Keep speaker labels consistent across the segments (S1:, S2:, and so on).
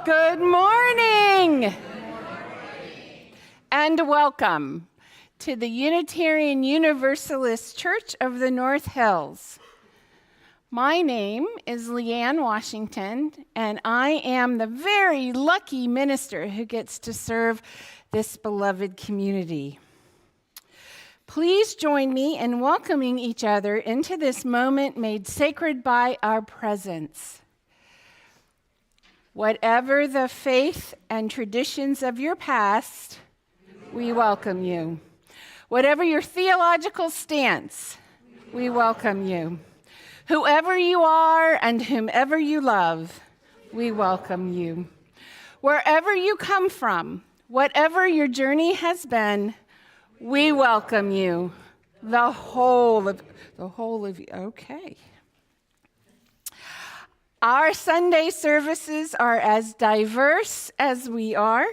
S1: Good morning and welcome to the Unitarian Universalist Church of the North Hills. My name is Leanne Washington, and I am the very lucky minister who gets to serve this beloved community. Please join me in welcoming each other into this moment made sacred by our presence. Whatever the faith and traditions of your past, we welcome you. Whatever your theological stance, we welcome you. Whoever you are and whomever you love, we welcome you. Wherever you come from, whatever your journey has been, we welcome you. The whole of you. Okay. Our Sunday services are as diverse as we are.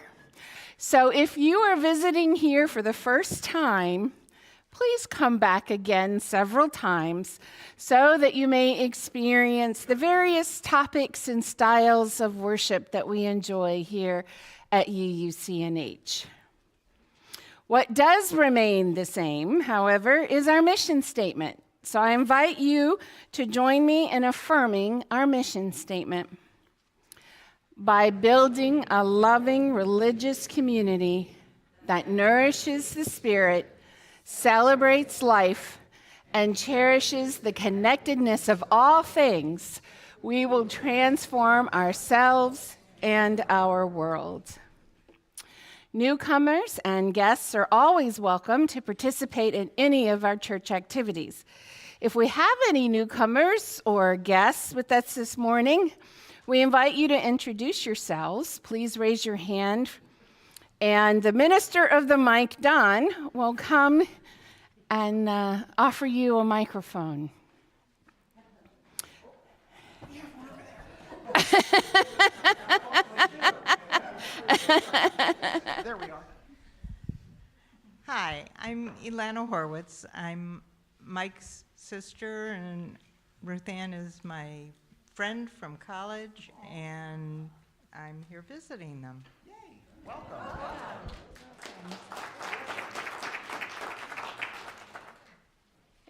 S1: So if you are visiting here for the first time, please come back again several times so that you may experience the various topics and styles of worship that we enjoy here at UUCNH. What does remain the same, however, is our mission statement. So I invite you to join me in affirming our mission statement. By building a loving religious community that nourishes the spirit, celebrates life, and cherishes the connectedness of all things, we will transform ourselves and our world. Newcomers and guests are always welcome to participate in any of our church activities. If we have any newcomers or guests with us this morning, we invite you to introduce yourselves. Please raise your hand. And the minister of the mic, Don, will come and offer you a microphone.
S2: There we are.
S3: Hi, I'm Ilana Horwitz. I'm Mike's sister, and Ruth Ann is my friend from college, and I'm here visiting them.
S2: Yay, welcome.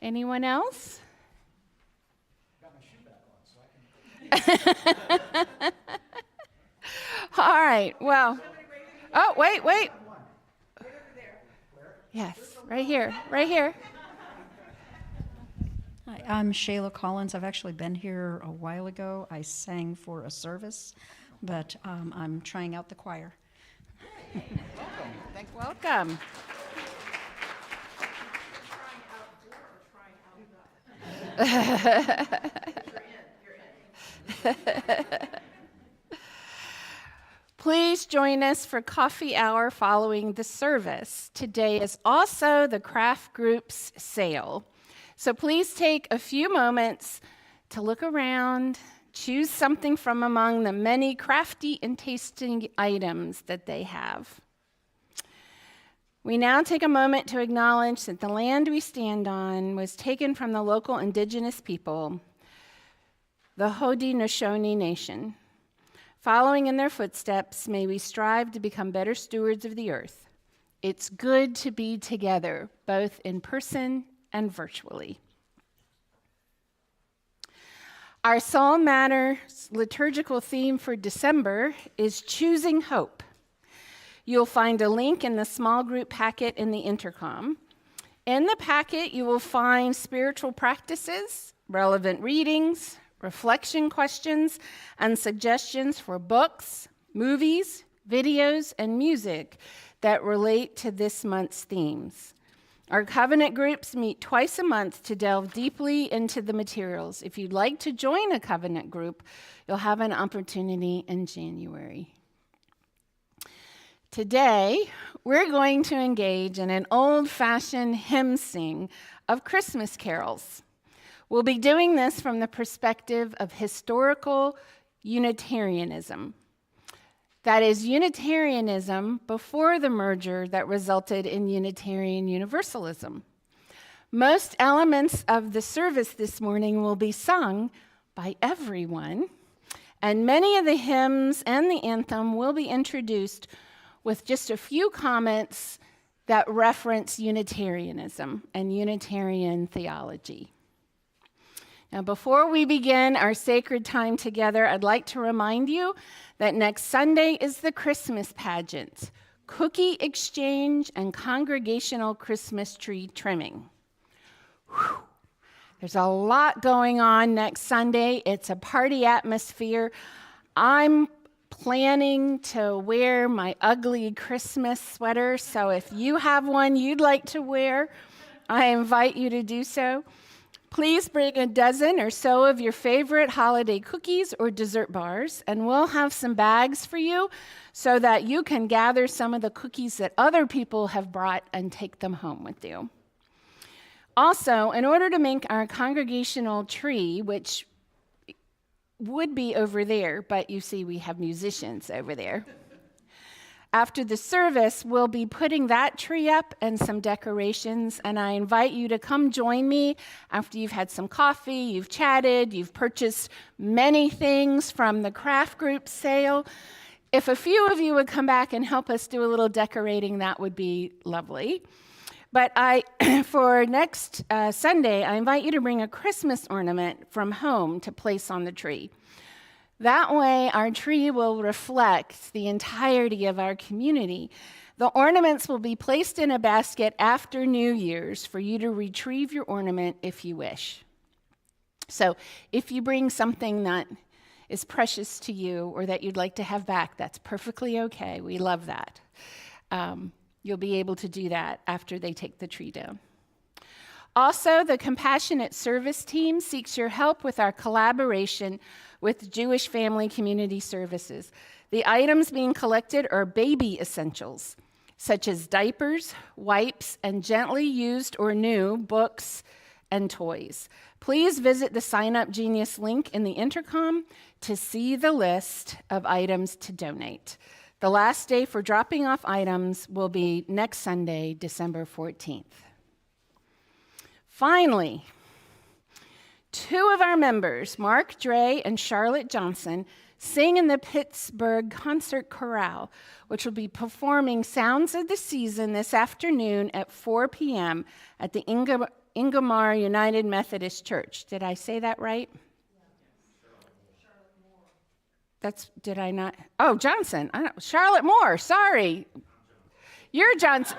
S1: Anyone else?
S2: Got my shoe back on, so I can...
S1: All right, well. Oh, wait. Yes, right here.
S4: Hi, I'm Shayla Collins. I've actually been here a while ago. I sang for a service, but I'm trying out the choir.
S1: Welcome. Please join us for coffee hour following the service. Today is also the craft group's sale. So please take a few moments to look around, choose something from among the many crafty and tasting items that they have. We now take a moment to acknowledge that the land we stand on was taken from the local indigenous people, the Haudenosaunee Nation. Following in their footsteps, may we strive to become better stewards of the earth. It's good to be together, both in person and virtually. Our Soul Matters liturgical theme for December is Choosing Hope. You'll find a link in the small group packet in the intercom. In the packet, you will find spiritual practices, relevant readings, reflection questions, and suggestions for books, movies, videos, and music that relate to this month's themes. Our covenant groups meet twice a month to delve deeply into the materials. If you'd like to join a covenant group, you'll have an opportunity in January. Today, we're going to engage in an old-fashioned hymn sing of Christmas carols. We'll be doing this from the perspective of historical Unitarianism. That is Unitarianism before the merger that resulted in Unitarian Universalism. Most elements of the service this morning will be sung by everyone, And many of the hymns and the anthem will be introduced with just a few comments that reference Unitarianism and Unitarian theology. Now, before we begin our sacred time together, I'd like to remind you that next Sunday is the Christmas pageant, cookie exchange, and congregational Christmas tree trimming. Whew. There's a lot going on next Sunday. It's a party atmosphere. I'm planning to wear my ugly Christmas sweater, so if you have one you'd like to wear, I invite you to do so. Please bring a dozen or so of your favorite holiday cookies or dessert bars, and we'll have some bags for you so that you can gather some of the cookies that other people have brought and take them home with you. Also, in order to make our congregational tree, which would be over there, but you see we have musicians over there. After the service, we'll be putting that tree up and some decorations, and I invite you to come join me after you've had some coffee, you've chatted, you've purchased many things from the craft group sale. If a few of you would come back and help us do a little decorating, that would be lovely. But for next Sunday, I invite you to bring a Christmas ornament from home to place on the tree. That way, our tree will reflect the entirety of our community. The ornaments will be placed in a basket after New Year's for you to retrieve your ornament if you wish. So if you bring something that is precious to you or that you'd like to have back, that's perfectly okay. We love that. You'll be able to do that after they take the tree down. Also, the Compassionate Service Team seeks your help with our collaboration with Jewish Family Community Services. The items being collected are baby essentials, such as diapers, wipes, and gently used or new books and toys. Please visit the Sign Up Genius link in the intercom to see the list of items to donate. The last day for dropping off items will be next Sunday, December 14th. Finally, two of our members, Mark Dre and Charlotte Johnson, sing in the Pittsburgh Concert Chorale, which will be performing Sounds of the Season this afternoon at 4 p.m. at the Ingomar United Methodist Church. Did I say that right? Did I not? Oh, Johnson. Charlotte Moore, sorry. You're Johnson.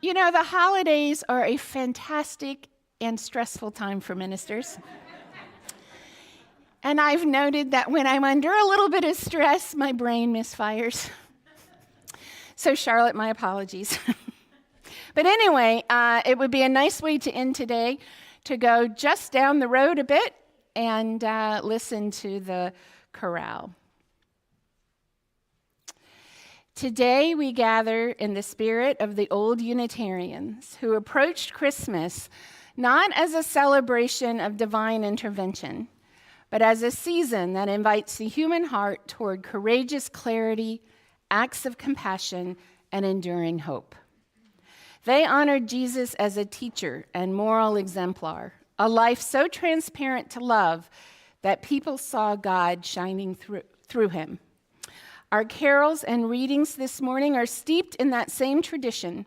S1: You know, the holidays are a fantastic and stressful time for ministers. And I've noted that when I'm under a little bit of stress, my brain misfires. So Charlotte, my apologies. But anyway, it would be a nice way to end today to go just down the road a bit and listen to the chorale. Today we gather in the spirit of the old Unitarians who approached Christmas not as a celebration of divine intervention, but as a season that invites the human heart toward courageous clarity, acts of compassion, and enduring hope. They honored Jesus as a teacher and moral exemplar, a life so transparent to love that people saw God shining through him. Our carols and readings this morning are steeped in that same tradition,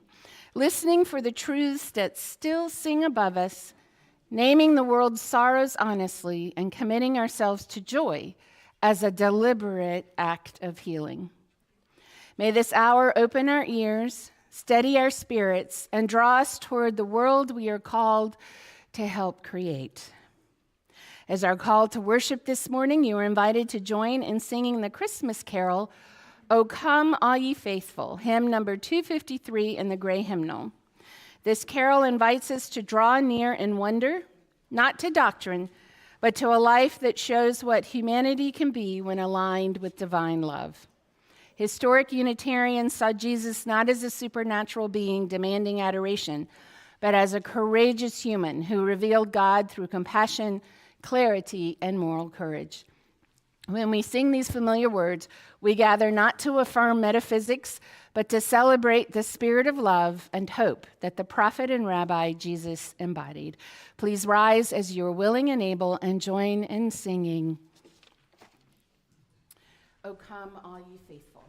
S1: listening for the truths that still sing above us, naming the world's sorrows honestly, and committing ourselves to joy as a deliberate act of healing. May this hour open our ears, steady our spirits, and draw us toward the world we are called to help create. As our call to worship this morning, you are invited to join in singing the Christmas carol, O Come All Ye Faithful, hymn number 253 in the gray hymnal. This carol invites us to draw near in wonder, not to doctrine, but to a life that shows what humanity can be when aligned with divine love. Historic Unitarians saw Jesus not as a supernatural being demanding adoration, but as a courageous human who revealed God through compassion, clarity, and moral courage. When we sing these familiar words, we gather not to affirm metaphysics, but to celebrate the spirit of love and hope that the prophet and rabbi Jesus embodied. Please rise as you are willing and able and join in singing, "O come, all ye faithful."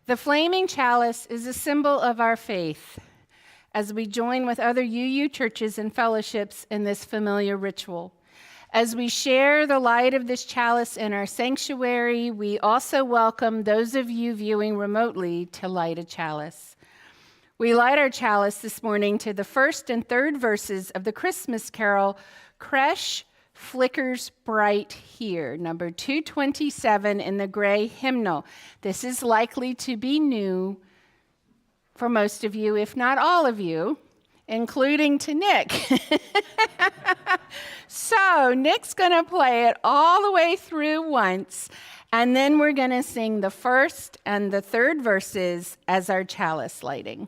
S1: The flaming chalice is a symbol of our faith as we join with other UU churches and fellowships in this familiar ritual. As we share the light of this chalice in our sanctuary, we also welcome those of you viewing remotely to light a chalice. We light our chalice this morning to the first and third verses of the Christmas carol, Creche Flickers Bright Here, number 227 in the gray hymnal. This is likely to be new for most of you, if not all of you, including to Nick. So Nick's going to play it all the way through once, and then we're going to sing the first and the third verses as our chalice lighting.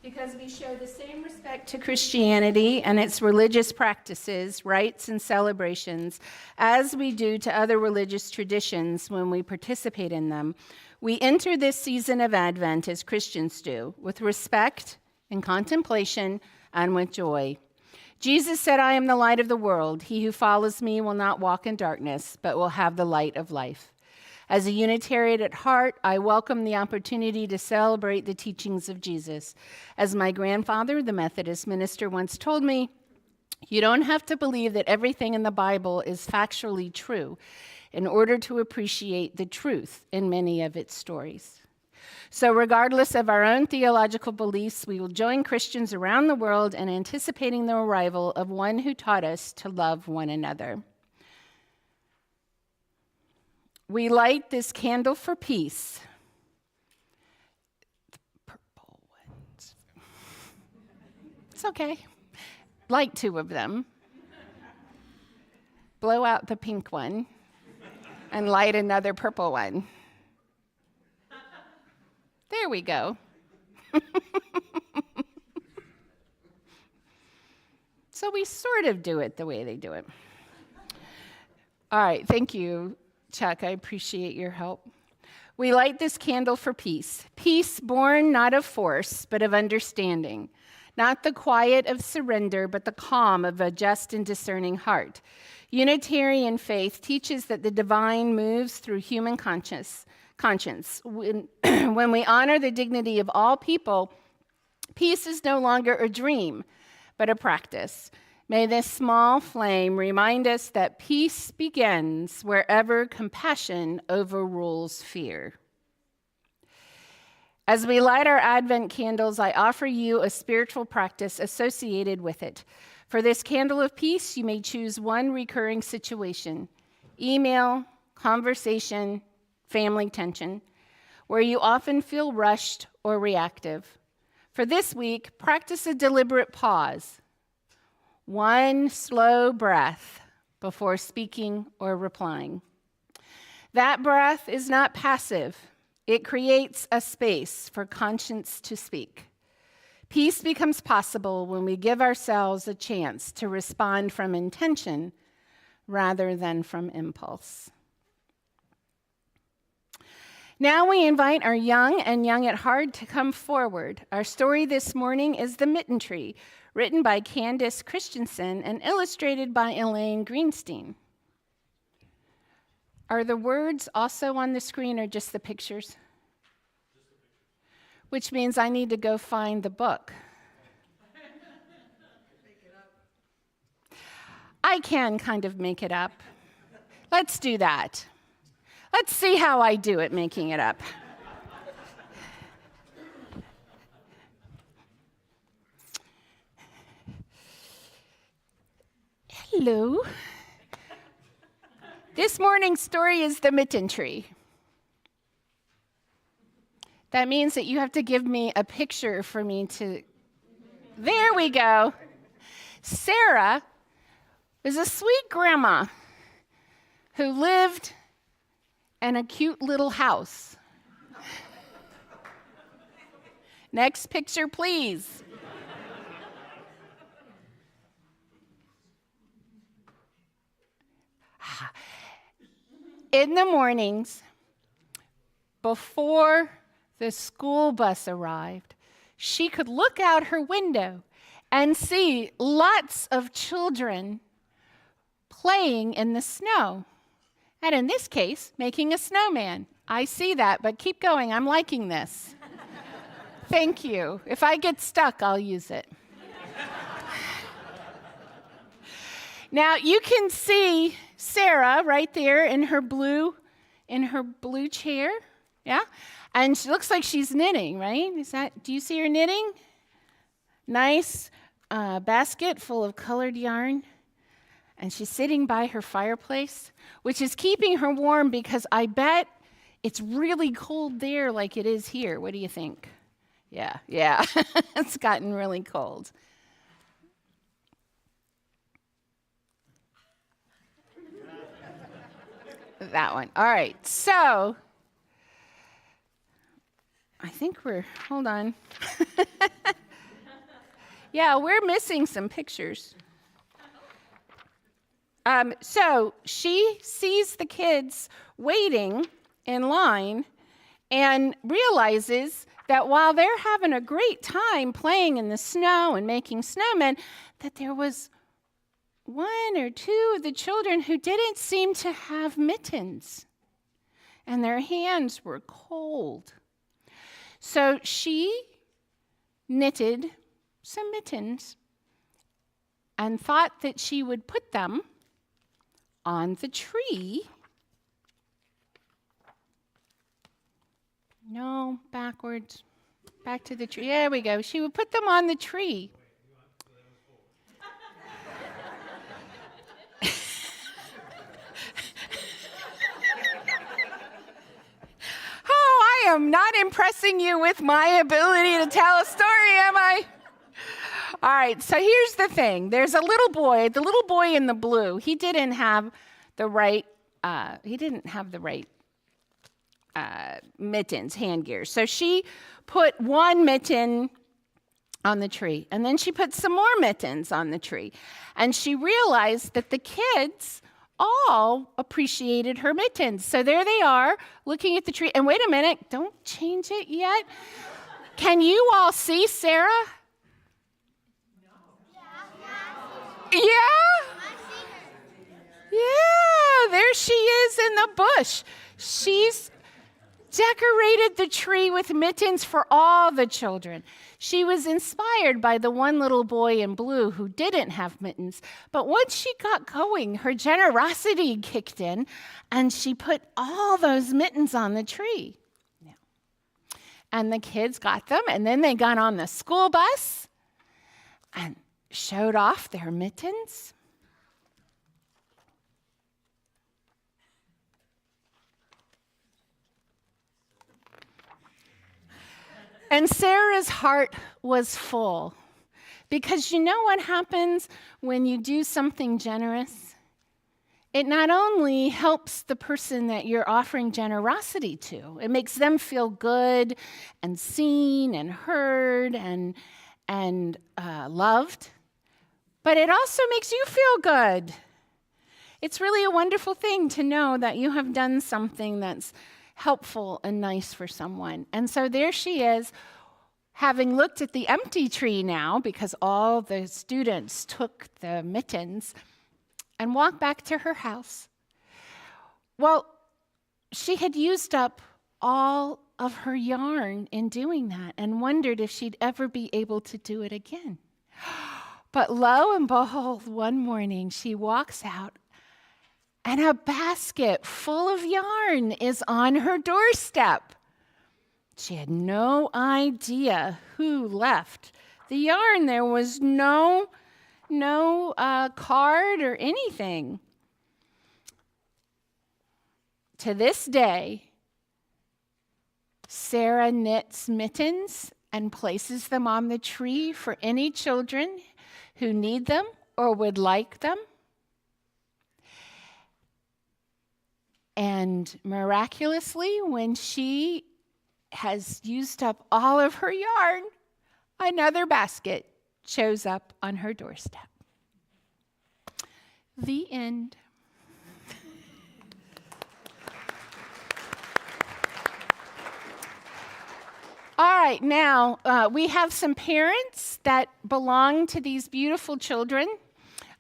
S1: Because we show the same respect to Christianity and its religious practices, rites, and celebrations as we do to other religious traditions when we participate in them, we enter this season of Advent as Christians do, with respect and contemplation and with joy. Jesus said, "I am the light of the world. He who follows me will not walk in darkness, but will have the light of life." As a Unitarian at heart, I welcome the opportunity to celebrate the teachings of Jesus. As my grandfather, the Methodist minister, once told me, you don't have to believe that everything in the Bible is factually true in order to appreciate the truth in many of its stories. So regardless of our own theological beliefs, we will join Christians around the world in anticipating the arrival of one who taught us to love one another. We light this candle for peace. The purple ones. It's okay. Light two of them. Blow out the pink one and light another purple one. There we go. So we sort of do it the way they do it. All right, thank you, Chuck. I appreciate your help. We light this candle for peace. Peace born not of force, but of understanding. Not the quiet of surrender, but the calm of a just and discerning heart. Unitarian faith teaches that the divine moves through human conscience. When we honor the dignity of all people, peace is no longer a dream, but a practice. May this small flame remind us that peace begins wherever compassion overrules fear. As we light our Advent candles, I offer you a spiritual practice associated with it. For this candle of peace, you may choose one recurring situation: email, conversation, family tension, where you often feel rushed or reactive. For this week, practice a deliberate pause. One slow breath before speaking or replying. That breath is not passive. It creates a space for conscience to speak. Peace becomes possible when we give ourselves a chance to respond from intention rather than from impulse. Now we invite our young and young at heart to come forward. Our story this morning is The Mitten Tree, written by Candace Christensen and illustrated by Elaine Greenstein. Are the words also on the screen or just the pictures? Which means I need to go find the book. I can kind of make it up. Let's do that. Let's see how I do at making it up. Hello. This morning's story is the mitten tree. That means that you have to give me a picture for me to... There we go. Sarah was a sweet grandma who lived in a cute little house. Next picture, please. In the mornings, before the school bus arrived, she could look out her window and see lots of children playing in the snow. And in this case, making a snowman. I see that, but keep going. I'm liking this. Thank you. If I get stuck, I'll use it. Now, you can see Sarah right there in her blue chair. Yeah? And she looks like she's knitting, right? Do you see her knitting? Nice basket full of colored yarn. And she's sitting by her fireplace, which is keeping her warm because I bet it's really cold there like it is here. What do you think? Yeah. It's gotten really cold. That one. All right. So, I think hold on. Yeah, we're missing some pictures. So she sees the kids waiting in line and realizes that while they're having a great time playing in the snow and making snowmen, that there was one or two of the children who didn't seem to have mittens, and their hands were cold. So she knitted some mittens and thought that she would put them on the tree. No, backwards. Back to the tree. There we go. She would put them on the tree. Oh, I am not impressing you with my ability to tell a story, am I? All right, so here's the thing. There's a little boy, the little boy in the blue. He didn't have the right mittens, hand gear. So she put one mitten on the tree, and then she put some more mittens on the tree. And she realized that the kids all appreciated her mittens. So there they are, looking at the tree. And wait a minute, don't change it yet. Can you all see Sarah? Yeah? Yeah, there she is in the bush. She's decorated the tree with mittens for all the children. She was inspired by the one little boy in blue who didn't have mittens. But once she got going, her generosity kicked in, and she put all those mittens on the tree. Yeah. And the kids got them, and then they got on the school bus and showed off their mittens. And Sarah's heart was full, because you know what happens when you do something generous? It not only helps the person that you're offering generosity to, it makes them feel good and seen and heard and loved, but it also makes you feel good. It's really a wonderful thing to know that you have done something that's helpful and nice for someone. And so there she is, having looked at the empty tree now, because all the students took the mittens, and walked back to her house. Well, she had used up all of her yarn in doing that and wondered if she'd ever be able to do it again. But lo and behold, one morning she walks out and a basket full of yarn is on her doorstep. She had no idea who left the yarn. There was no card or anything. To this day, Sarah knits mittens and places them on the tree for any children who need them or would like them. And miraculously, when she has used up all of her yarn, another basket shows up on her doorstep. The end. All right, now we have some parents that belong to these beautiful children.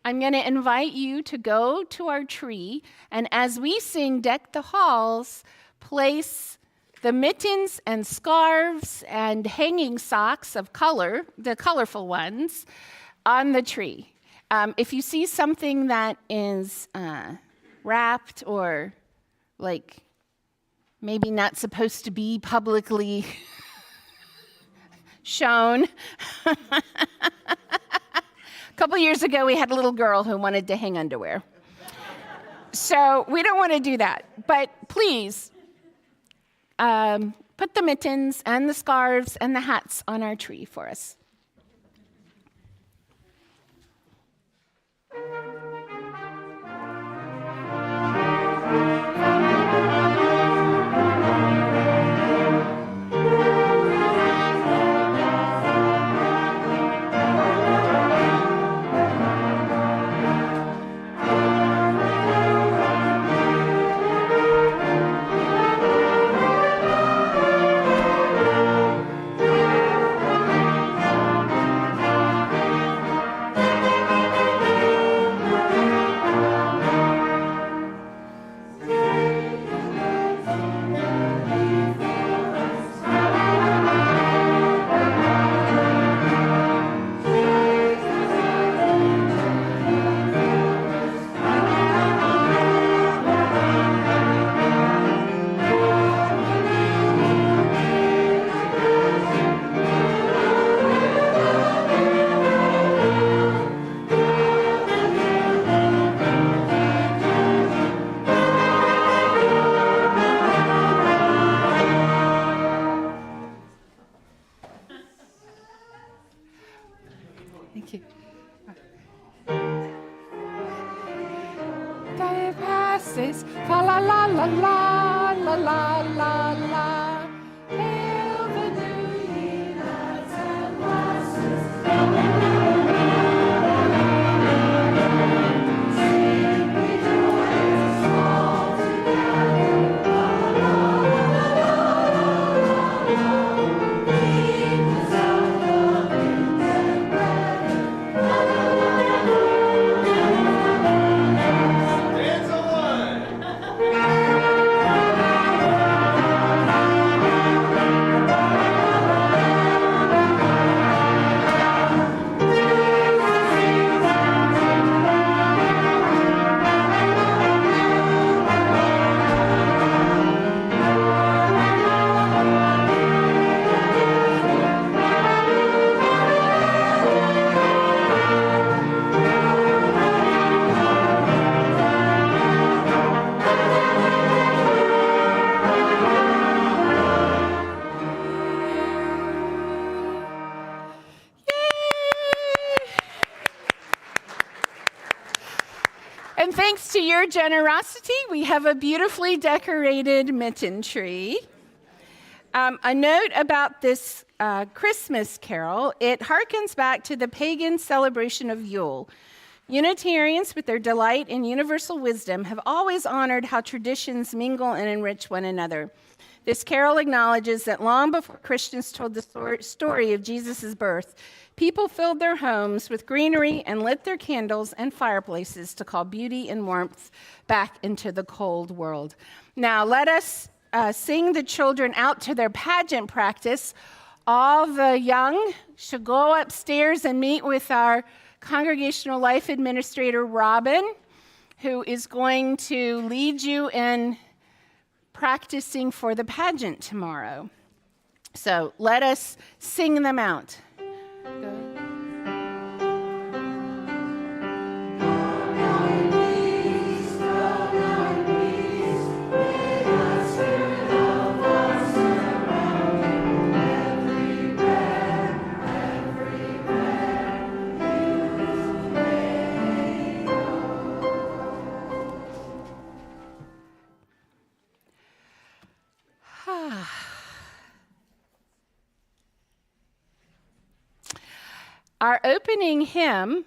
S1: I'm going to invite you to go to our tree, and as we sing Deck the Halls, place the mittens and scarves and hanging socks of color, the colorful ones, on the tree. If you see something that is wrapped or like maybe not supposed to be publicly shown. A couple years ago, we had a little girl who wanted to hang underwear. So we don't want to do that. But please, put the mittens and the scarves and the hats on our tree for us. Thank you. Day passes, fa la la la la la la la la. Hail the new year, lads and lasses. Sing we joyous all together. La la la la la la. Keep the sound of winds and weather. La la la la la.
S2: Dance on!
S1: And thanks to your generosity, we have a beautifully decorated mitten tree. A note about this Christmas carol, it harkens back to the pagan celebration of Yule. Unitarians, with their delight in universal wisdom, have always honored how traditions mingle and enrich one another. This carol acknowledges that long before Christians told the story of Jesus' birth, people filled their homes with greenery and lit their candles and fireplaces to call beauty and warmth back into the cold world. Now, let us sing the children out to their pageant practice. All the young should go upstairs and meet with our Congregational Life Administrator, Robin, who is going to lead you in practicing for the pageant tomorrow. So let us sing them out. Our opening hymn,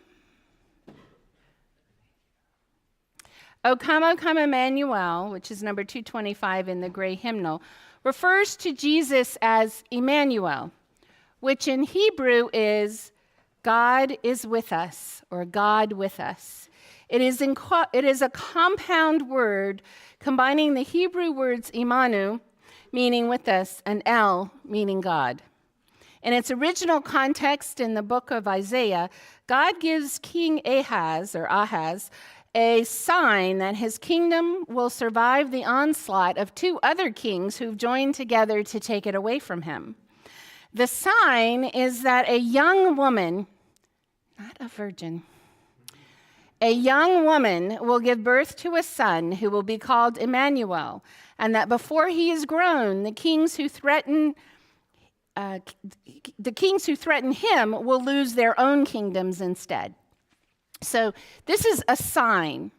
S1: O Come, Emmanuel, which is number 225 in the gray hymnal, refers to Jesus as Emmanuel, which in Hebrew is God is with us, or God with us. It is a compound word combining the Hebrew words imanu, meaning with us, and El, meaning God. In its original context in the book of Isaiah, God gives King Ahaz, a sign that his kingdom will survive the onslaught of two other kings who've joined together to take it away from him. The sign is that a young woman, not a virgin, a young woman will give birth to a son who will be called Emmanuel, and that before he is grown, the kings who threaten him will lose their own kingdoms instead. So this is a sign.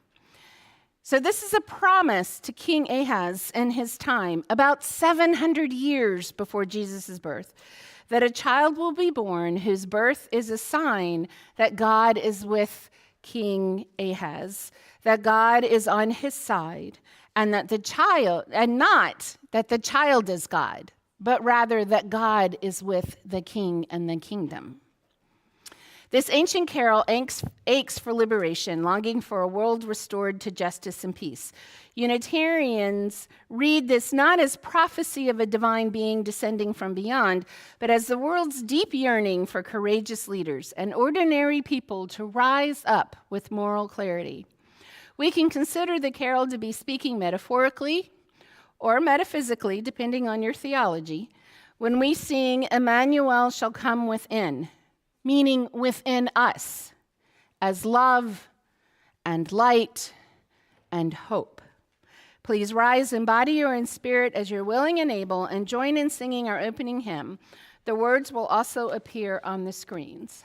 S1: So this is a promise to King Ahaz in his time, about 700 years before Jesus' birth, that a child will be born whose birth is a sign that God is with King Ahaz, that God is on his side, and that the child, and not that the child is God, but rather that God is with the king and the kingdom. This ancient carol aches for liberation, longing for a world restored to justice and peace. Unitarians read this not as prophecy of a divine being descending from beyond, but as the world's deep yearning for courageous leaders and ordinary people to rise up with moral clarity. We can consider the carol to be speaking metaphorically or metaphysically, depending on your theology, when we sing, Emmanuel shall come within, meaning within us, as love and light and hope. Please rise in body or in spirit as you're willing and able, and join in singing our opening hymn. The words will also appear on the screens.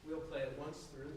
S2: We'll play it once through.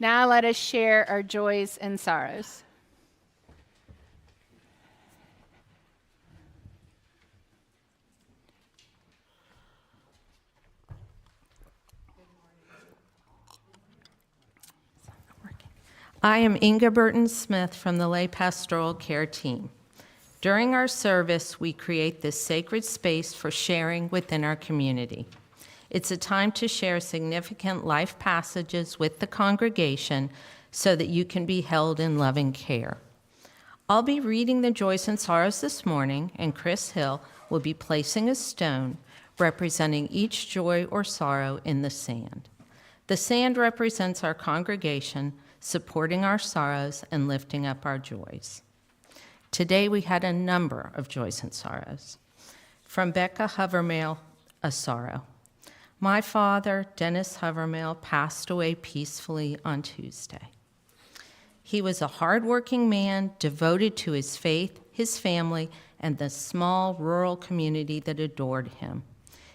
S1: Now let us share our joys and sorrows.
S5: I am Inga Burton-Smith from the Lay Pastoral Care Team. During our service, we create this sacred space for sharing within our community. It's a time to share significant life passages with the congregation so that you can be held in loving care. I'll be reading the joys and sorrows this morning, and Chris Hill will be placing a stone representing each joy or sorrow in the sand. The sand represents our congregation, supporting our sorrows and lifting up our joys. Today we had a number of joys and sorrows. From Becca Hovermail, a sorrow. My father, Dennis Hovermail, passed away peacefully on Tuesday. He was a hardworking man, devoted to his faith, his family, and the small rural community that adored him.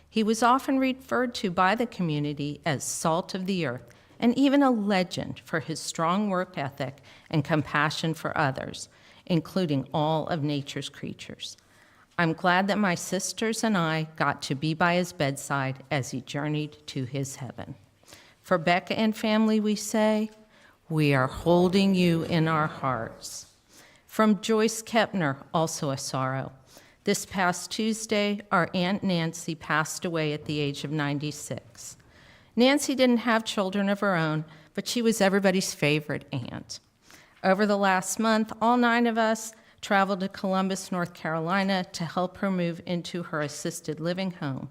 S5: He was often referred to by the community as salt of the earth, and even a legend for his strong work ethic and compassion for others, including all of nature's creatures. I'm glad that my sisters and I got to be by his bedside as he journeyed to his heaven. For Becca and family, we say, we are holding you in our hearts. From Joyce Kepner, also a sorrow. This past Tuesday, our Aunt Nancy passed away at the age of 96. Nancy didn't have children of her own, but she was everybody's favorite aunt. Over the last month, all 9 of us traveled to Columbus, North Carolina to help her move into her assisted living home.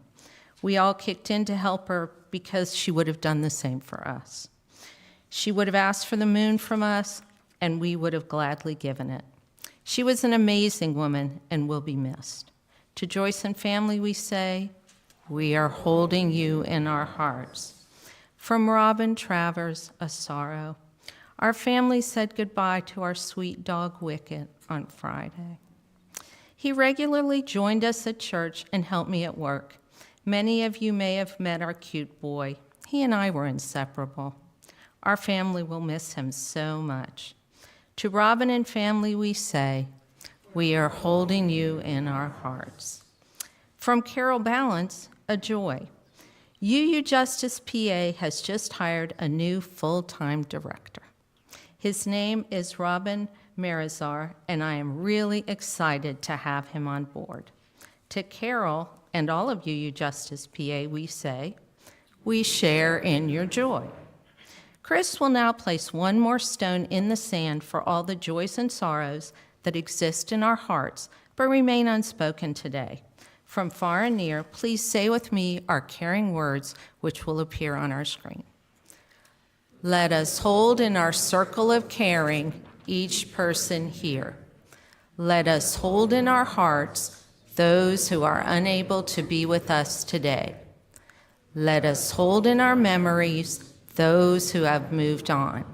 S5: We all kicked in to help her because she would have done the same for us. She would have asked for the moon from us, and we would have gladly given it. She was an amazing woman and will be missed. To Joyce and family, we say, we are holding you in our hearts. From Robin Travers, a sorrow. Our family said goodbye to our sweet dog Wicket on Friday. He regularly joined us at church and helped me at work. Many of you may have met our cute boy. He and I were inseparable. Our family will miss him so much. To Robin and family, we say, we are holding you in our hearts. From Carol Balance, a joy. UU Justice PA has just hired a new full-time director. His name is Robin Marizar, and I am really excited to have him on board. To Carol and all of UU Justice PA, we say, we share in your joy. Chris will now place one more stone in the sand for all the joys and sorrows that exist in our hearts but remain unspoken today. From far and near, please say with me our caring words, which will appear on our screen. Let us hold in our circle of caring each person here. Let us hold in our hearts those who are unable to be with us today. Let us hold in our memories those who have moved on.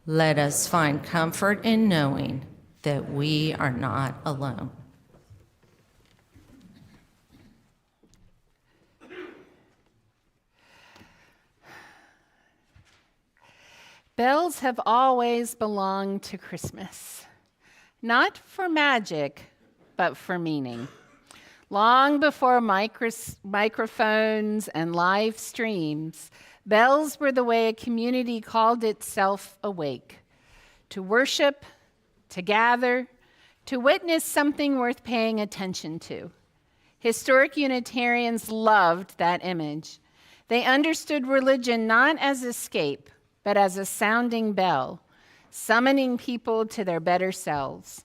S5: Let us find comfort in knowing that we are not alone.
S1: Bells have always belonged to Christmas, not for magic, but for meaning. Long before microphones and live streams, bells were the way a community called itself awake, to worship, to gather, to witness something worth paying attention to. Historic Unitarians loved that image. They understood religion not as escape, but as a sounding bell, summoning people to their better selves,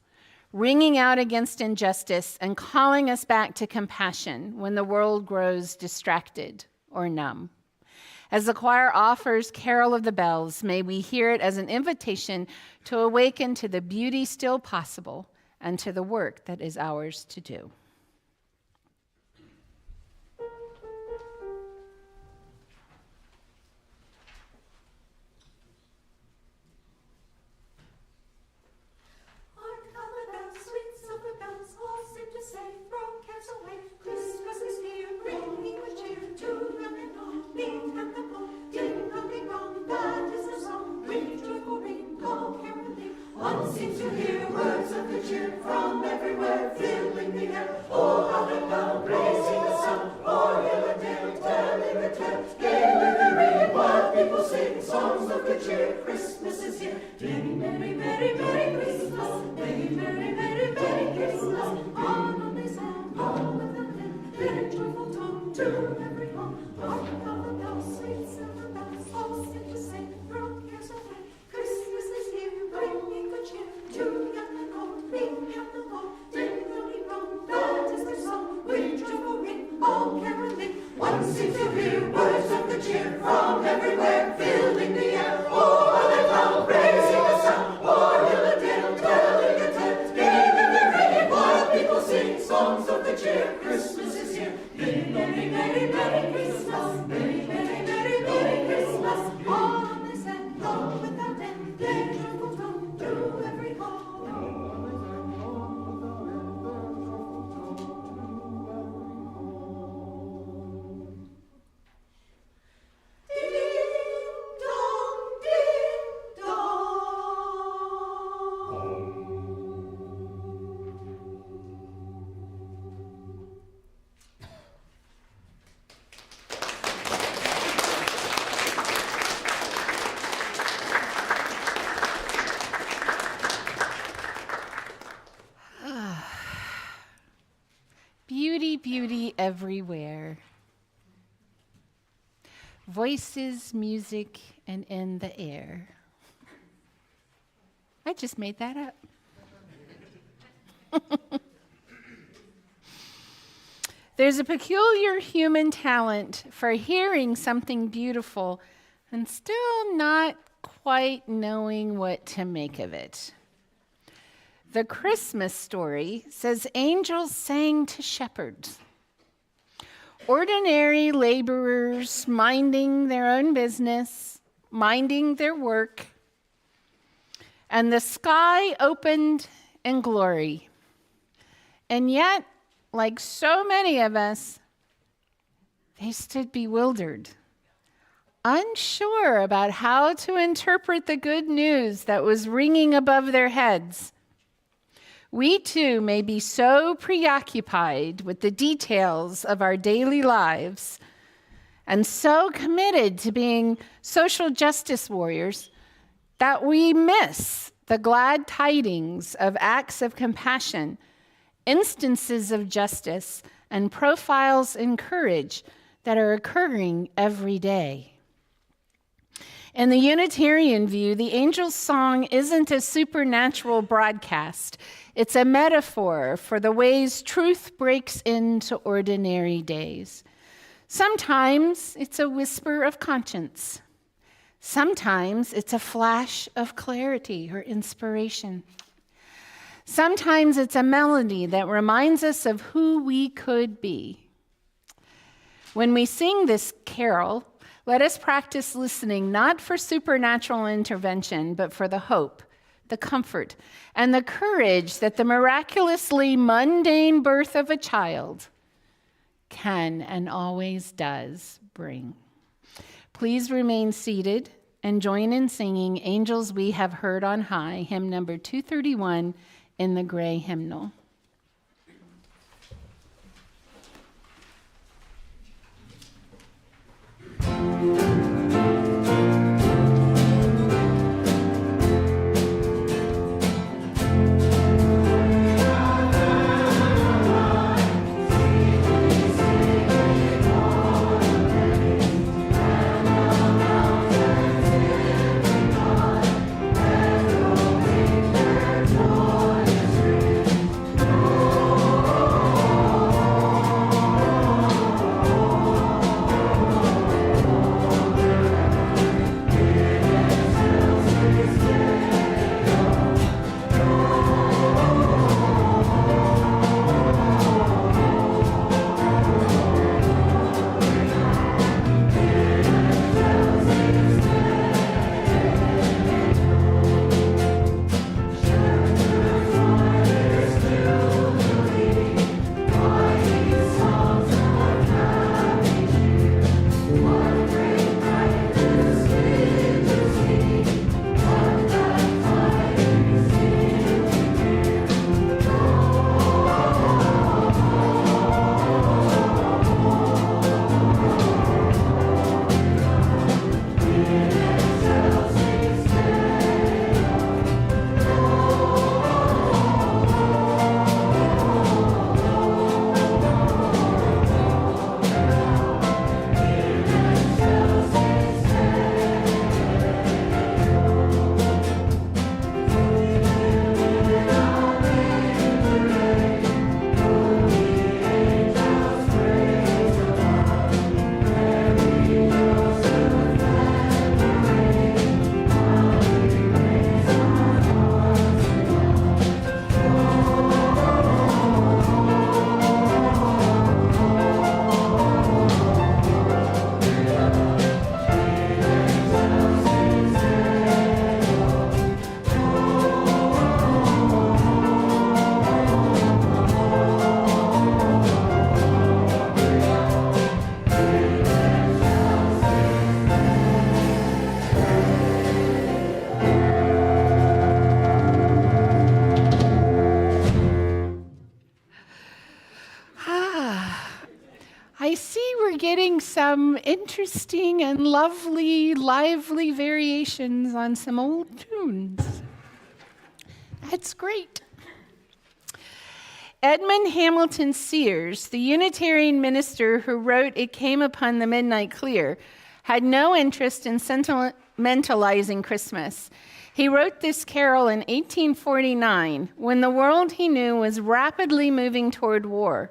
S1: ringing out against injustice and calling us back to compassion when the world grows distracted or numb. As the choir offers Carol of the Bells, may we hear it as an invitation to awaken to the beauty still possible and to the work that is ours to do.
S6: That is the song. here. Merry, merry, merry, merry Christmas. Merry, merry, merry, merry Christmas. On this hand, on with the hand, their joyful tongue to every home. Hark how the bells, sweet silver bells, all seem to say, throw cares away. Christmas is here, bringing good cheer to young and old, meek and the bold. Ding dong dong, that is their song. We joyful ring, all caroling. One seems to hear words of good cheer from everywhere, filling the air. Oh, how they loud, raising the sound. O'er hill and dale, telling a tale, giving the ringing, while people sing songs of good cheer. Christmas is here. Merry, merry, merry, merry Christmas. Merry, merry, merry, merry Christmas. On this end, love without end, their joyful tongue to every home. Ding dong, ding dong.
S1: Beauty, beauty everywhere. Voices, music, and in the air. I just made that up. There's a peculiar human talent for hearing something beautiful and still not quite knowing what to make of it. The Christmas story says angels sang to shepherds. Ordinary laborers minding their own business, minding their work, and the sky opened in glory. And yet, like so many of us, they stood bewildered, unsure about how to interpret the good news that was ringing above their heads. We too may be so preoccupied with the details of our daily lives and so committed to being social justice warriors that we miss the glad tidings of acts of compassion, instances of justice, and profiles in courage that are occurring every day. In the Unitarian view, the angel's song isn't a supernatural broadcast. It's a metaphor for the ways truth breaks into ordinary days. Sometimes it's a whisper of conscience. Sometimes it's a flash of clarity or inspiration. Sometimes it's a melody that reminds us of who we could be. When we sing this carol, let us practice listening not for supernatural intervention, but for the hope, the comfort, and the courage that the miraculously mundane birth of a child can and always does bring. Please remain seated and join in singing Angels We Have Heard on High, hymn number 231 in the gray hymnal.
S6: Glorious ring.
S1: I see we're getting some interesting and lovely, lively variations on some old tunes. That's great. Edmund Hamilton Sears, the Unitarian minister who wrote It Came Upon the Midnight Clear, had no interest in sentimentalizing Christmas. He wrote this carol in 1849, when the world he knew was rapidly moving toward war.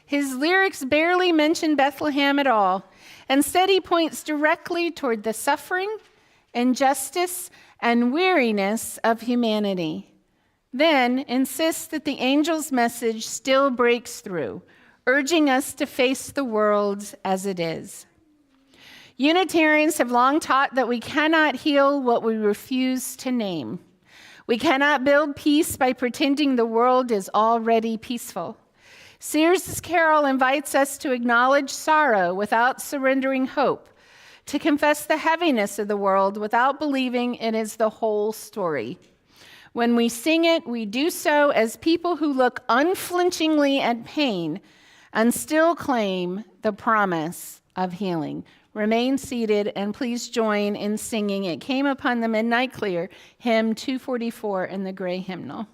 S1: His lyrics barely mention Bethlehem at all. Instead, he points directly toward the suffering, injustice, and weariness of humanity. Then insists that the angel's message still breaks through, urging us to face the world as it is. Unitarians have long taught that we cannot heal what we refuse to name. We cannot build peace by pretending the world is already peaceful. Sears' carol invites us to acknowledge sorrow without surrendering hope, to confess the heaviness of the world without believing it is the whole story. When we sing it, we do so as people who look unflinchingly at pain and still claim the promise of healing. Remain seated and please join in singing It Came Upon the Midnight Clear, hymn 244 in the gray hymnal.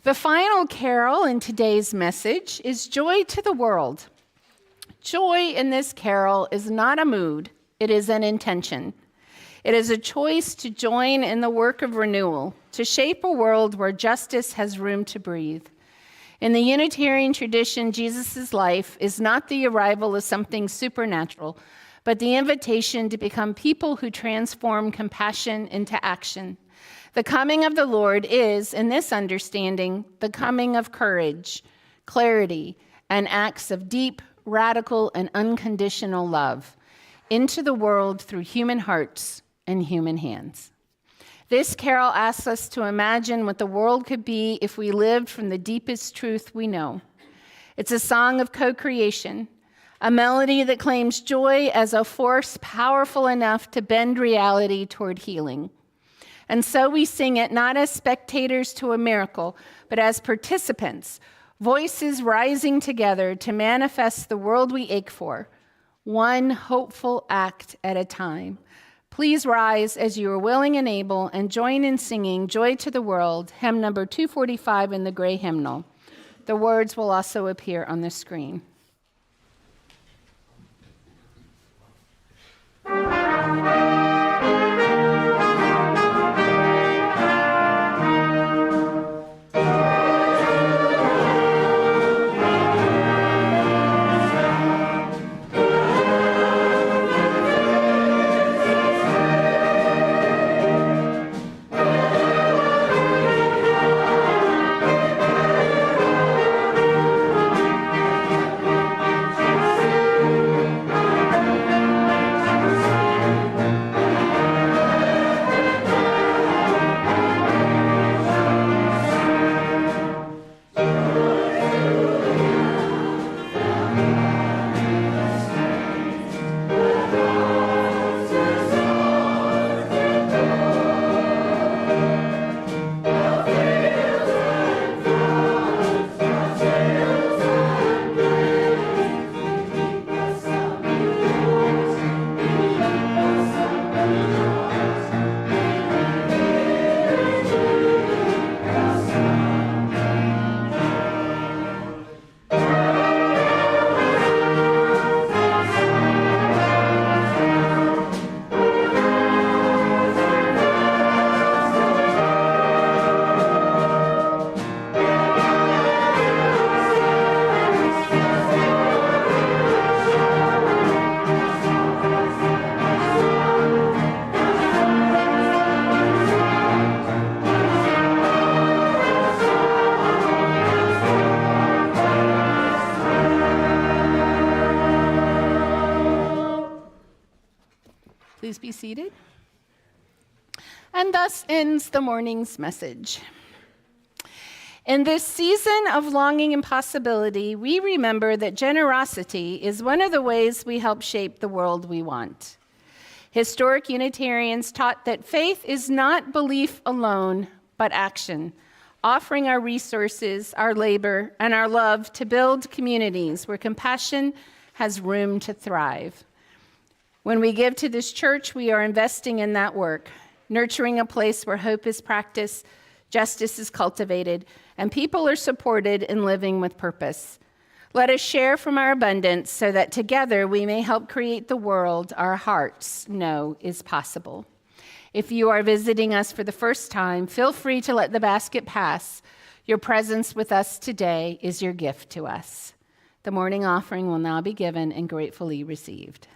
S1: The final carol in today's message is Joy to the World. Joy in this carol is not a mood, it is an intention. It is a choice to join in the work of renewal, to shape a world where justice has room to breathe. In the Unitarian tradition, Jesus' life is not the arrival of something supernatural, but the invitation to become people who transform compassion into action. The coming of the Lord is, in this understanding, the coming of courage, clarity, and acts of deep, radical, and unconditional love into the world through human hearts and human hands. This carol asks us to imagine what the world could be if we lived from the deepest truth we know. It's a song of co-creation, a melody that claims joy as a force powerful enough to bend reality toward healing. And so we sing it not as spectators to a miracle, but as participants, voices rising together to manifest the world we ache for, one hopeful act at a time. Please rise as you are willing and able and join in singing Joy to the World, hymn number 245 in the gray hymnal. The words will also appear on the screen. Please be seated. And thus ends the morning's message. In this season of longing and possibility, we remember that generosity is one of the ways we help shape the world we want. Historic Unitarians taught that faith is not belief alone, but action, offering our resources, our labor, and our love to build communities where compassion has room to thrive. When we give to this church, we are investing in that work, nurturing a place where hope is practiced, justice is cultivated, and people are supported in living with purpose. Let us share from our abundance so that together we may help create the world our hearts know is possible. If you are visiting us for the first time, feel free to let the basket pass. Your presence with us today is your gift to us. The morning offering will now be given and gratefully received.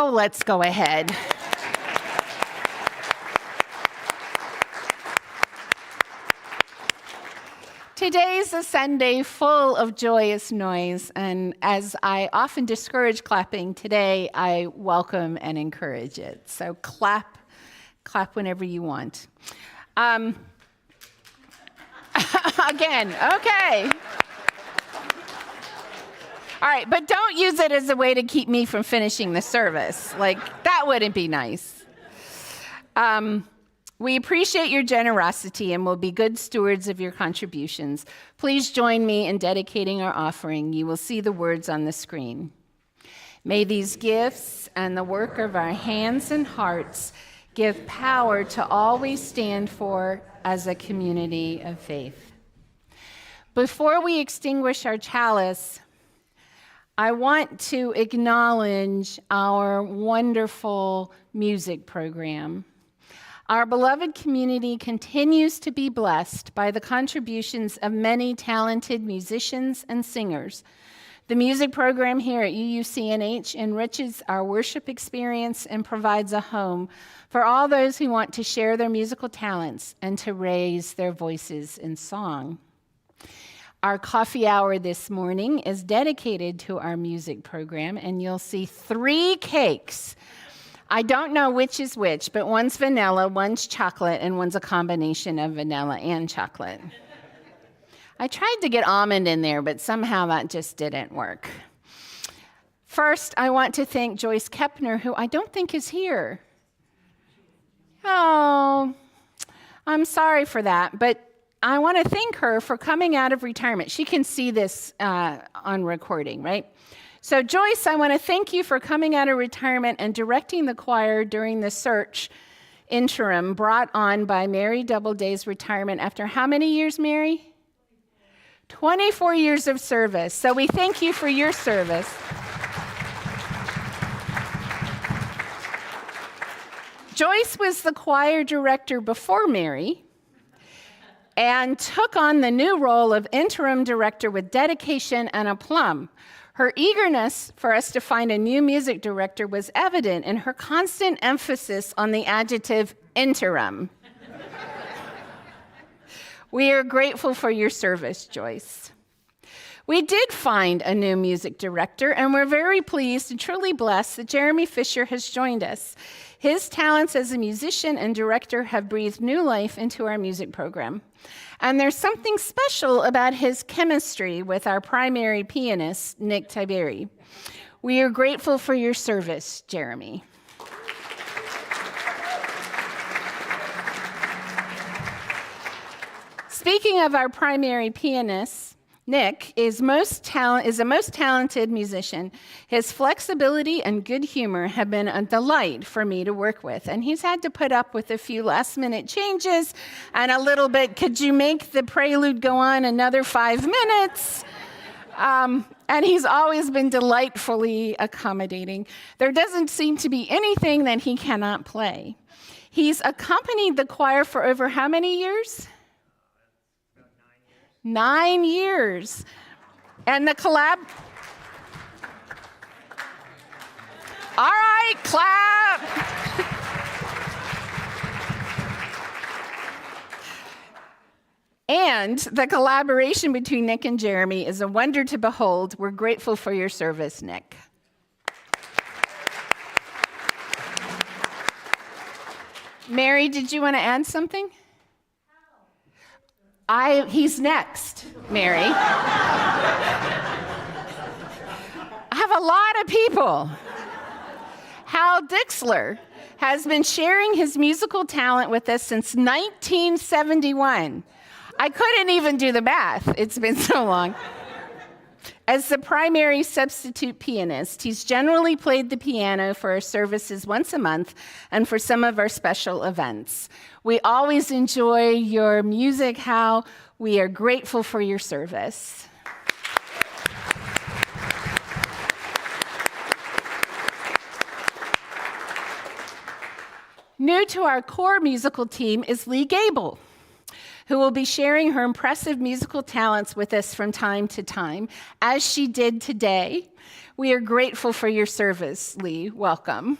S1: Oh, let's go ahead. Today's a Sunday full of joyous noise, and as I often discourage clapping, today I welcome and encourage it. So clap whenever you want. Again, okay. All right, but don't use it as a way to keep me from finishing the service. Like, that wouldn't be nice. We appreciate your generosity and will be good stewards of your contributions. Please join me in dedicating our offering. You will see the words on the screen. May these gifts and the work of our hands and hearts give power to all we stand for as a community of faith. Before we extinguish our chalice, I want to acknowledge our wonderful music program. Our beloved community continues to be blessed by the contributions of many talented musicians and singers. The music program here at UUCNH enriches our worship experience and provides a home for all those who want to share their musical talents and to raise their voices in song. Our coffee hour this morning is dedicated to our music program, and you'll see 3 cakes. I don't know which is which, but one's vanilla, one's chocolate, and one's a combination of vanilla and chocolate. I tried to get almond in there, but somehow that just didn't work. First, I want to thank Joyce Kepner, who I don't think is here. Oh, I'm sorry for that, but I want to thank her for coming out of retirement. She can see this on recording, right? So Joyce, I want to thank you for coming out of retirement and directing the choir during the search interim brought on by Mary Doubleday's retirement after how many years, Mary? 24 years of service. So we thank you for your service. Joyce was the choir director before Mary and took on the new role of interim director with dedication and aplomb. Her eagerness for us to find a new music director was evident in her constant emphasis on the adjective interim. We are grateful for your service, Joyce. We did find a new music director, and we're very pleased and truly blessed that Jeremy Fisher has joined us. His talents as a musician and director have breathed new life into our music program. And there's something special about his chemistry with our primary pianist, Nick Tiberi. We are grateful for your service, Jeremy. Speaking of our primary pianist, Nick is a most talented musician. His flexibility and good humor have been a delight for me to work with, and he's had to put up with a few last-minute changes and a little bit, could you make the prelude go on another 5 minutes? And he's always been delightfully accommodating. There doesn't seem to be anything that he cannot play. He's accompanied the choir for over how many years? 9 years. And the collab. All right, clap. And the collaboration between Nick and Jeremy is a wonder to behold. We're grateful for your service, Nick. Mary, did you want to add something? He's next, Mary. I have a lot of people. Hal Dixler has been sharing his musical talent with us since 1971. I couldn't even do the math. It's been so long. As the primary substitute pianist, he's generally played the piano for our services once a month and for some of our special events. We always enjoy your music, Hal. We are grateful for your service. New to our core musical team is Lee Gable. who will be sharing her impressive musical talents with us from time to time, as she did today. We are grateful for your service, Lee. Welcome.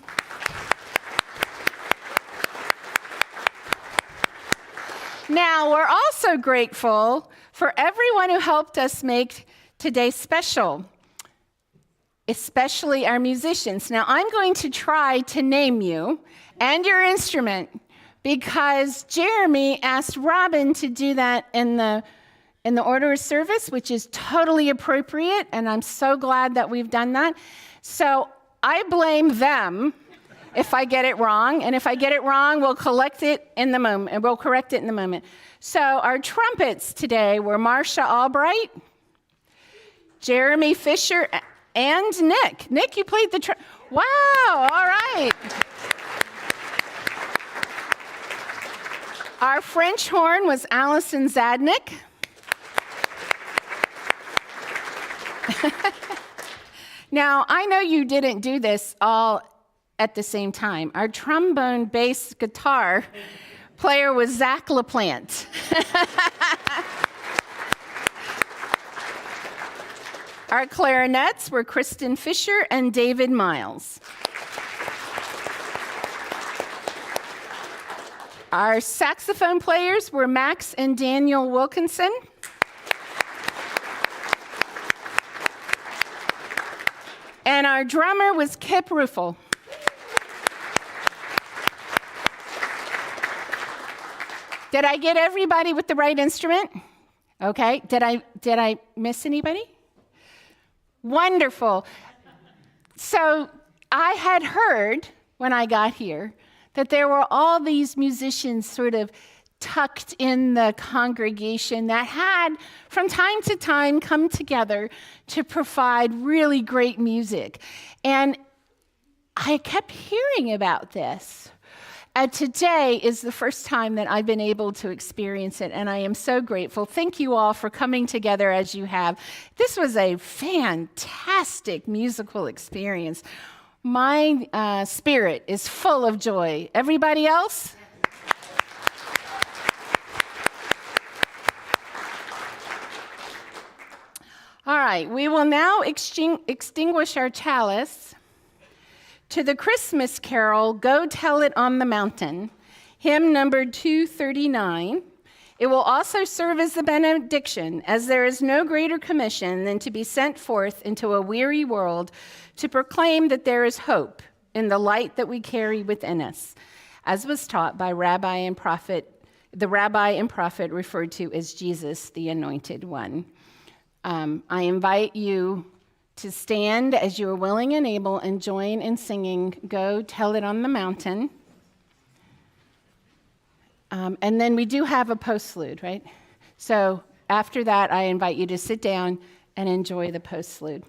S1: Now, we're also grateful for everyone who helped us make today special, especially our musicians. Now, I'm going to try to name you and your instrument because Jeremy asked Robin to do that in the order of service, which is totally appropriate, and I'm so glad that we've done that. So I blame them if I get it wrong, and if I get it wrong, we'll correct it in the moment. So our trumpets today were Marcia Albright, Jeremy Fisher, and Nick. Nick, you played the trumpet. Wow, all right. Our French horn was Allison Zadnik. Now, I know you didn't do this all at the same time. Our trombone, bass, guitar player was Zach LaPlante. Our clarinets were Kristen Fisher and David Miles. Our saxophone players were Max and Daniel Wilkinson. And our drummer was Kip Ruffel. Did I get everybody with the right instrument? Okay. Did I miss anybody? Wonderful. So I had heard when I got here that there were all these musicians sort of tucked in the congregation that had, from time to time, come together to provide really great music. And I kept hearing about this. Today is the first time that I've been able to experience it, and I am so grateful. Thank you all for coming together as you have. This was a fantastic musical experience. My spirit is full of joy. Everybody else? All right, we will now extinguish our chalice to the Christmas carol, Go Tell It on the Mountain, hymn number 239. It will also serve as the benediction, as there is no greater commission than to be sent forth into a weary world to proclaim that there is hope in the light that we carry within us, as was taught by the rabbi and prophet referred to as Jesus, the Anointed One. I invite you to stand as you are willing and able and join in singing Go Tell It on the Mountain. And then we do have a postlude, right? So after that, I invite you to sit down and enjoy the postlude.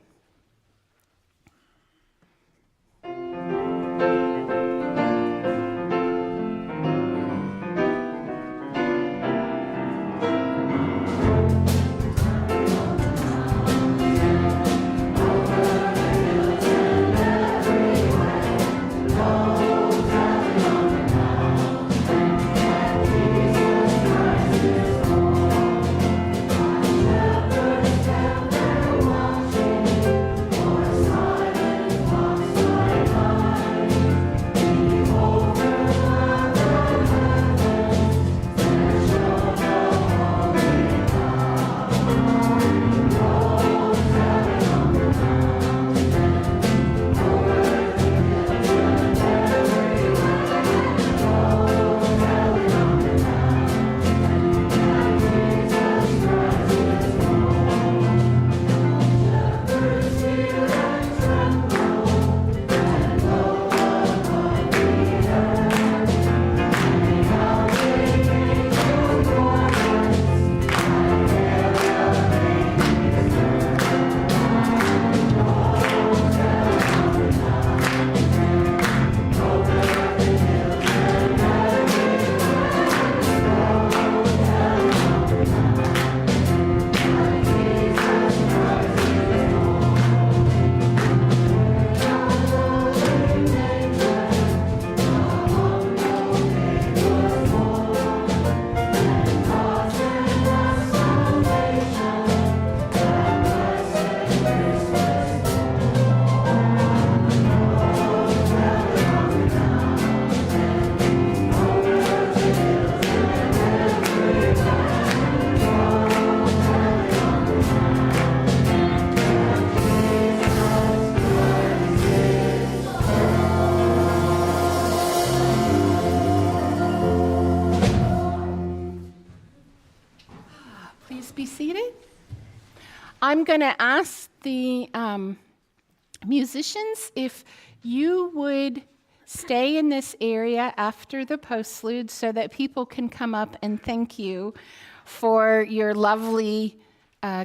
S6: Watching
S1: Please be seated. I'm going to ask the musicians if you would stay in this area after the postlude so that people can come up and thank you for your lovely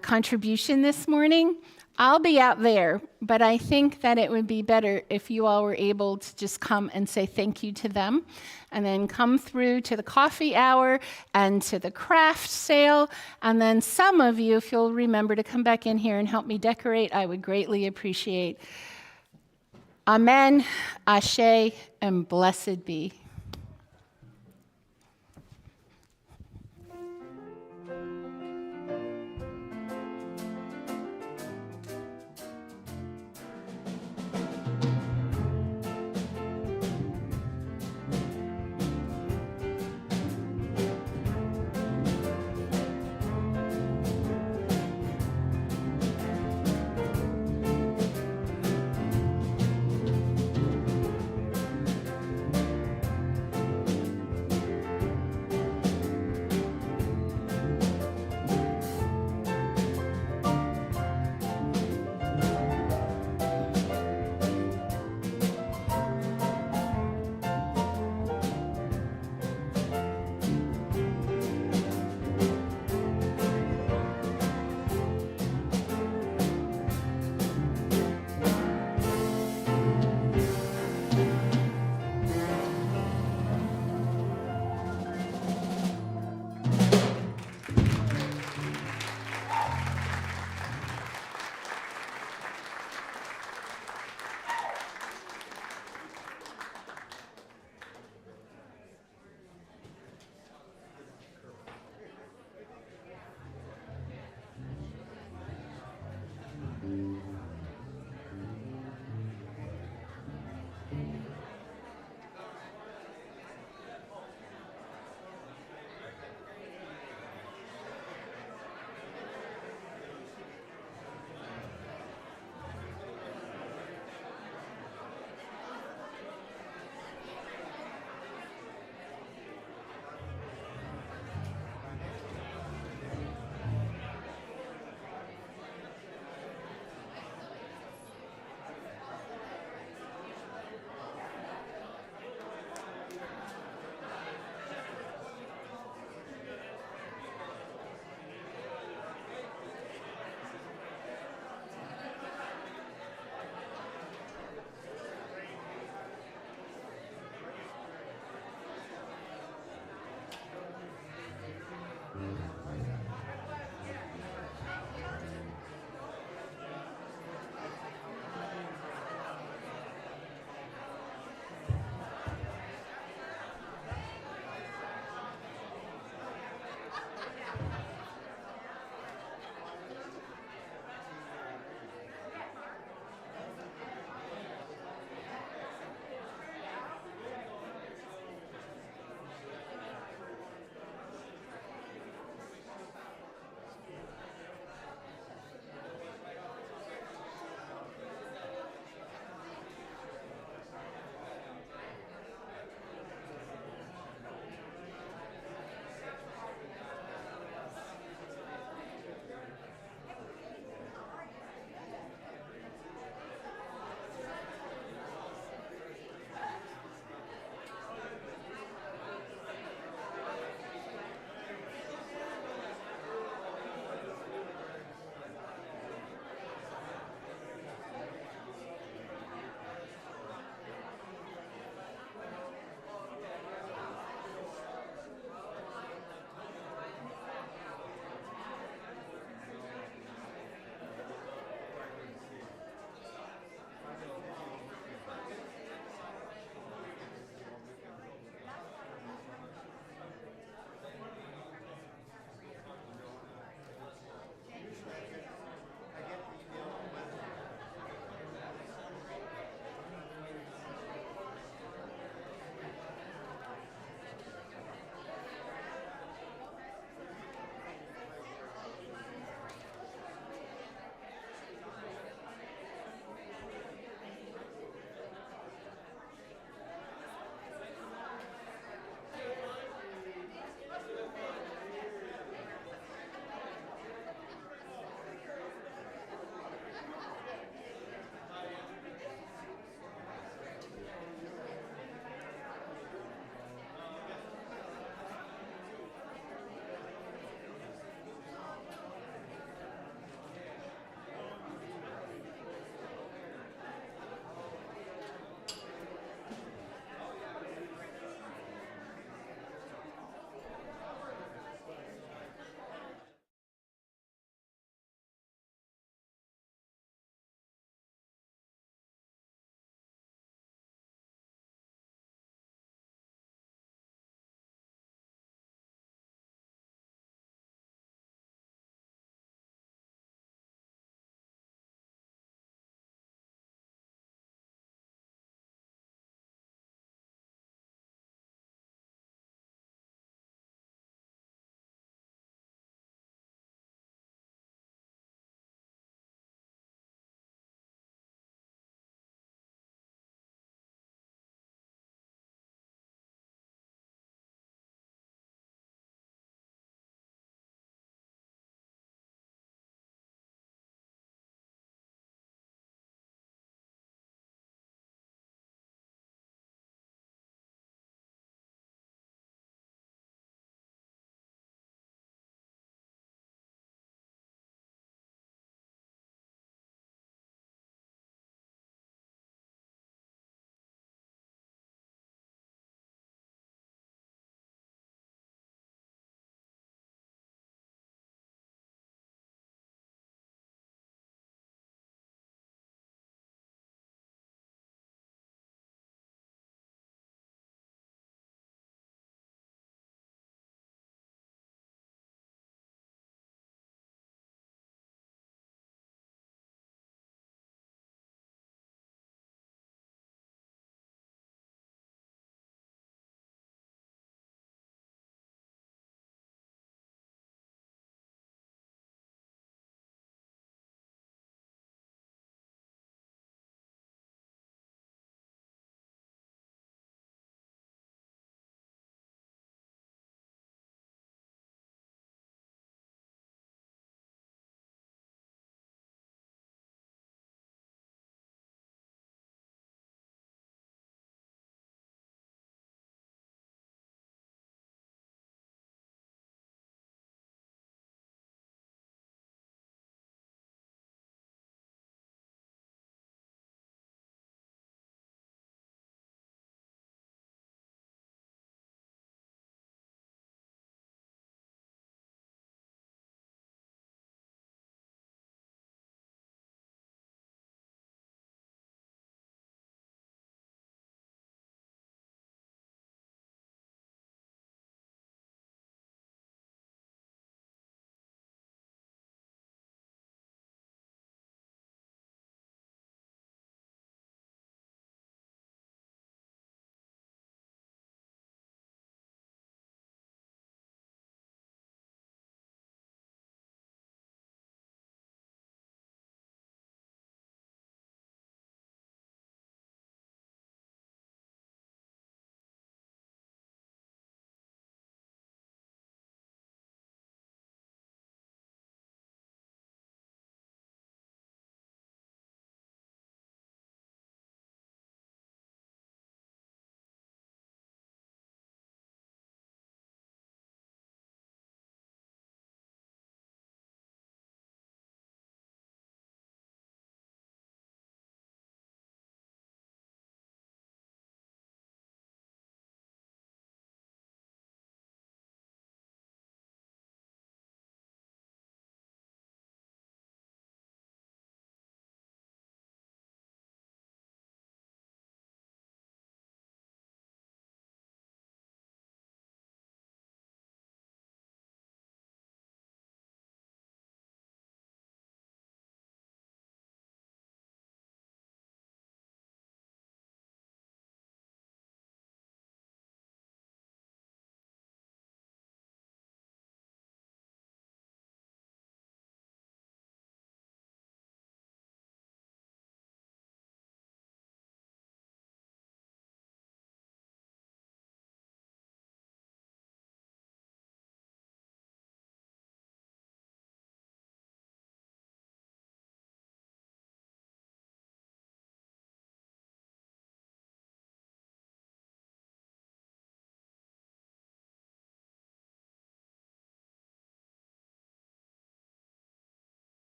S1: contribution this morning. I'll be out there, but I think that it would be better if you all were able to just come and say thank you to them, and then come through to the coffee hour and to the craft sale, and then some of you, if you'll remember to come back in here and help me decorate, I would greatly appreciate. Amen, ashe, and blessed be.